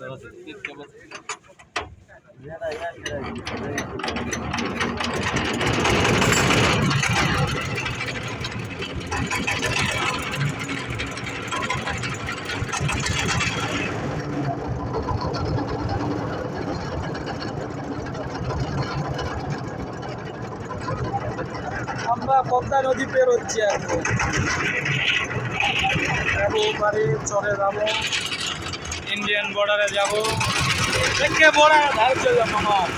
আমরা পদ্মা নদী পের হচ্ছি এখন একেবারে চরে যাবো, ইন্ডিয়ান বর্ডারে যাবো, থেকে বর্ডারে ধারে চলে যাবো আমার।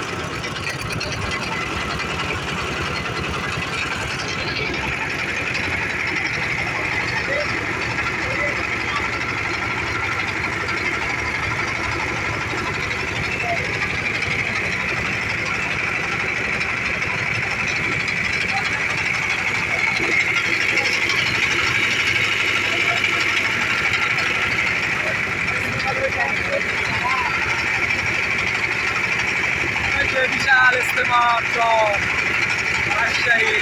বিশাল ইস্তেমা চর রাজশাহী।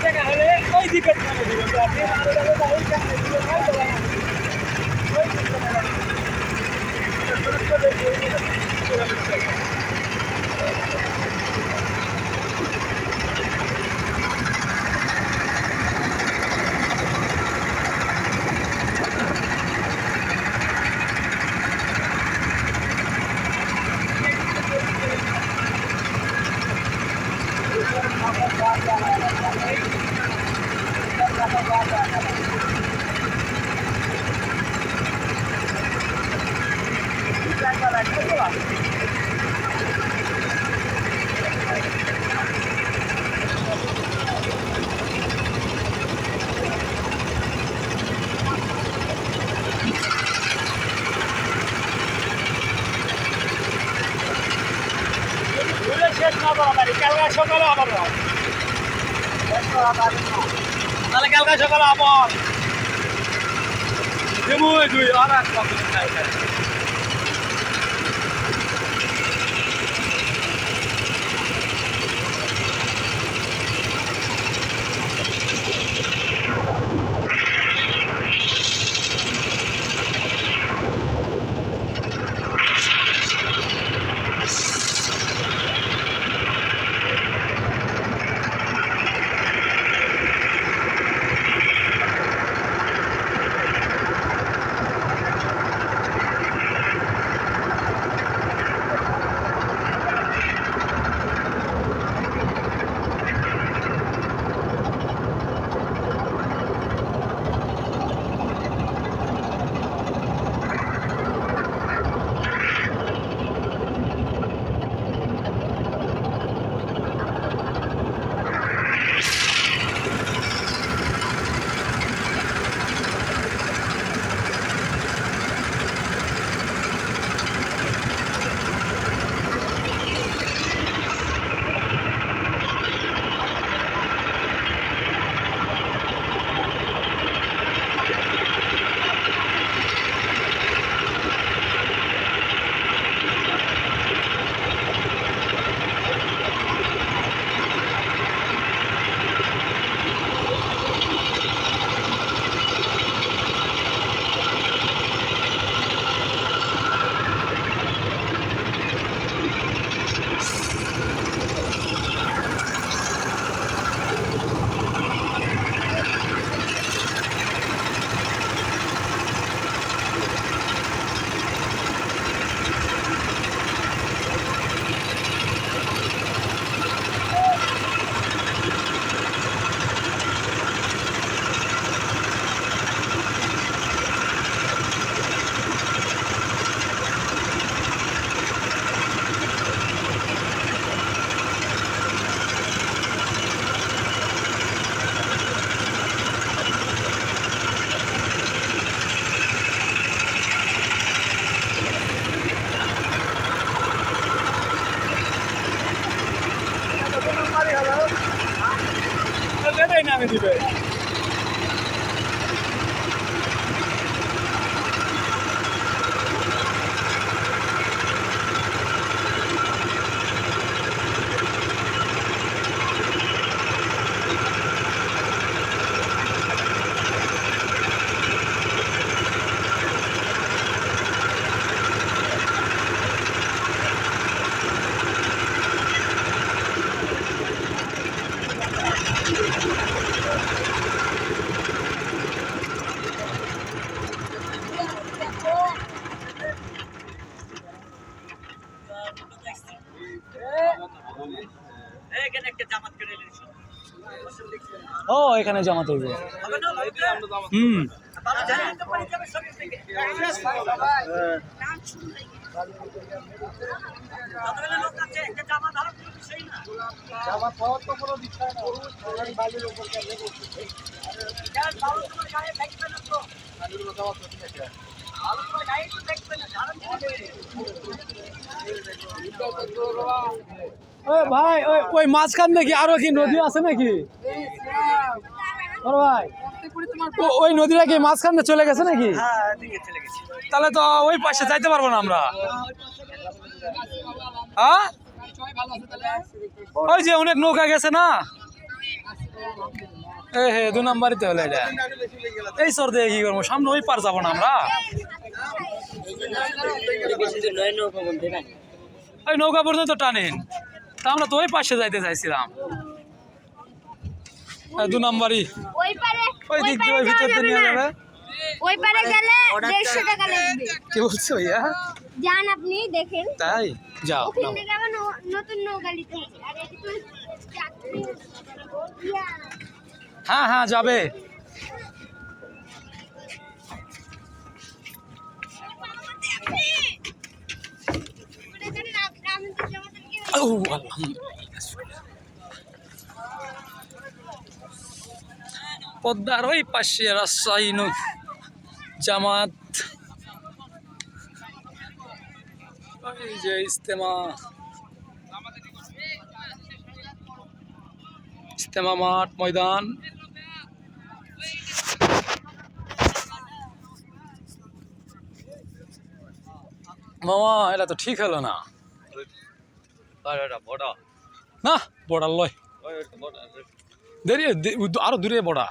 টাকা হলে ওই দিকে শেষ না তাড়াতাড়ি, কালকে সকালে আবার তাহলে কালকে সকালে আবার দেবো দুই আর এক এখানে জামাতে হইব। ভাই ওই মাঝখান দেখি আরো কি নদী আছে নাকি ভাই? ওই নদীটা কি মাঝখানে চলে গেছে নাকি? তাহলে তো ওই পাশে যাইতে পারবো না আমরা। হ্যাঁ ওই যে অনেক নৌকা গেছে না, হে 2 নাম্বারই তো হলো এটা। এই সর দিয়ে কি করবো, সামনে ওই পার যাবো না আমরা। ওই নৌকা পর্যন্ত টানেন, তা আমরা তো ওই পাশে যাইতে চাইছিলাম। 2 নাম্বারই ওই দিক দিয়ে ওই ভিতর দিয়ে নিয়ে যাবে। ওই পারে গেলে 150 টাকা লাগবে। কি বলছো ইয়া? যান আপনি দেখেন। তাই যাও। ওখান থেকে আবার নতুন নৌকা নিতে হবে। আর এটা তো যাত্রী ইয়া। হ্যাঁ হ্যাঁ যাবে। পদ্মার ওই পাশে রাজশাহী জামাত, ওই যে ইস্তেমা মাঠ ময়দান। মামা এটা তো ঠিক হলো না, না বর্ডার লয় দেরি, আরো দূরে বর্ডার।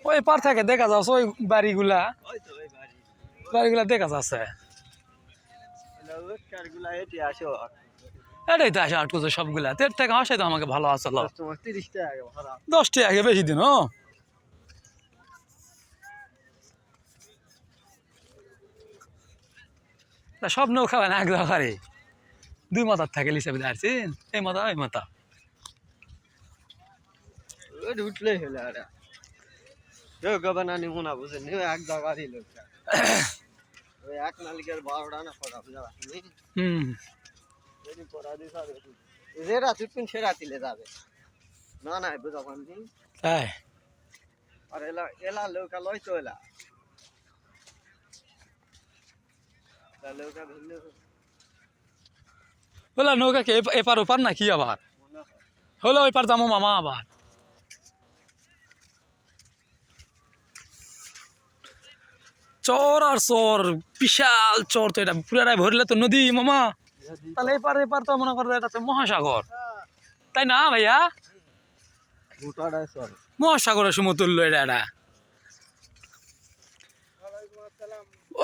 ওই পার থেকে দেখা যাচ্ছে ওই বাড়িগুলা দেখা যাচ্ছে। এটাই তো আসে আটকুছে সবগুলা। 13 টাকা আসে তো আমাকে ভালো আসলো। 10 টাকা আগে বেশি দিন। সব নৌকা হয় না এক জায়গায়, 2 মাথার থাকে হিসাবে দাঁড়ছেন, এই মাথা ওই মাথা উঠলে হলে গবানি মোনা বুঝেন এক জায়গারই লোক। ওই এক মালিকের 12টা না পড়া বুঝা যে রাতে সে রাতিলে যাবে না না বুঝা পাননি। তাই আর এলা লোকা লয় তো এলা লোকা ধরলে বলা নৌকা কে এপার ওপার নাকি আবার হলো ওই পার যাবো মামা আবার। চর আর চর, বিশাল চর তো এটা, পুরাটাই ভরলে তো নদী মামা। তাহলে এপার তো মনে করো এটা তো মহাসাগর, তাই না ভাইয়া? মহাসাগরের সমতুল্য এটা।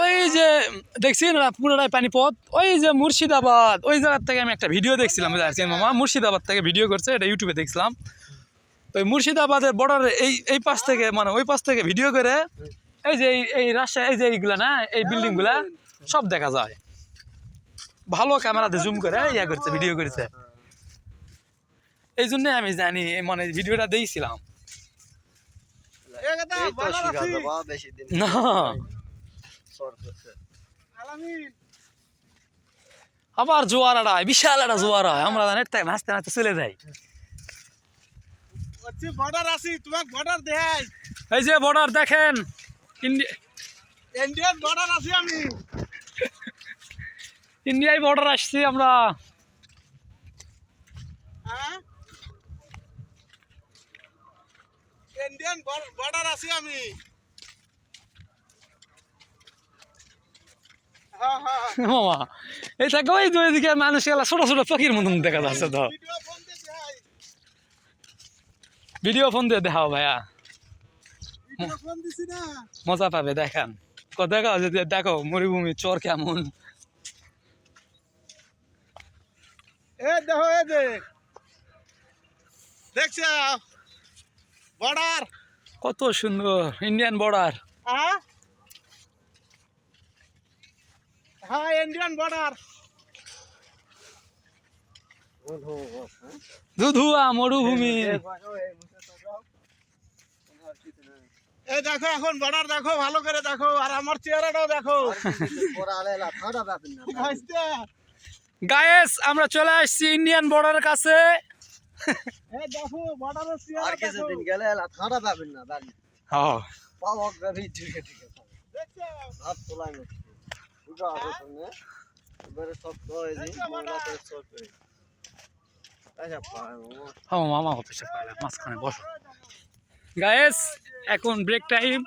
ওই যে দেখছি পুরোটাই পানিপথ। ওই যে মুর্শিদাবাদ, ওই জায়গার থেকে আমি একটা ভিডিও দেখছিলাম মামা, মুর্শিদাবাদ থেকে ভিডিও করছে, এটা ইউটিউবে দেখছিলাম। ওই মুর্শিদাবাদের বর্ডারে এই পাশ থেকে মানে ওই পাশ থেকে ভিডিও করে এই যে এই রাজশাহী, এই যে এইগুলা না, এই বিল্ডিং গুলা সব দেখা যায়। ভালো ক্যামেরাতে জুম করে ইয়া করছে, ভিডিও করেছে। এই জন্য আমি জানি, মানে ভিডিওটা দেখছিলাম না। আবার জোয়ার আড়ায়, বিশাল একটা জোয়ার হয়, আমরা নাচতে নাচতে চলে যাই। এই যে বর্ডার দেখেন, ইন্ডিয়ান বর্ডার আছি আমি, ইন্ডিয়ায় বর্ডার আসছি আমরা। ইন্ডিয়ান বর্ডার আছি আমি। মামা এই থাকে ওই দুইদিকে মানুষ গেলা ছোট ছোট চকির মতন দেখা যাচ্ছে। তো ভিডিও ফোন দিয়ে দেখাও ভাইয়া, মজা পাবে দেখান। দেখাও যদি দেখো মরুভূমি চর কেমন। দেখো দেখছে বর্ডার কত সুন্দর ইন্ডিয়ান বর্ডার। হ্যাঁ হ্যাঁ ইন্ডিয়ান বর্ডার। দুধুয়া মরুভূমি। এই দেখো এখন বর্ডার দেখো, ভালো করে দেখো, আর আমার চেহারাটাও দেখো। গায়েস আমরা চলে আসছি ইন্ডিয়ান বর্ডারের কাছে। এই দেখো বর্ডারের চেহারা দেখো। গেলে ঠান্ডা পাবেন না দাঁড়িয়ে হ্যাঁ পাওয়া যাবে ঠিক আছে দেখছো? হাত তোলাই না বুঝা আছে তুমি এবারে সব তো এই যে রাতে সব করে আচ্ছা হ্যাঁ মামা হতে পারে মাঝখানে বসো। গায়েস এখন ব্রেক টাইম।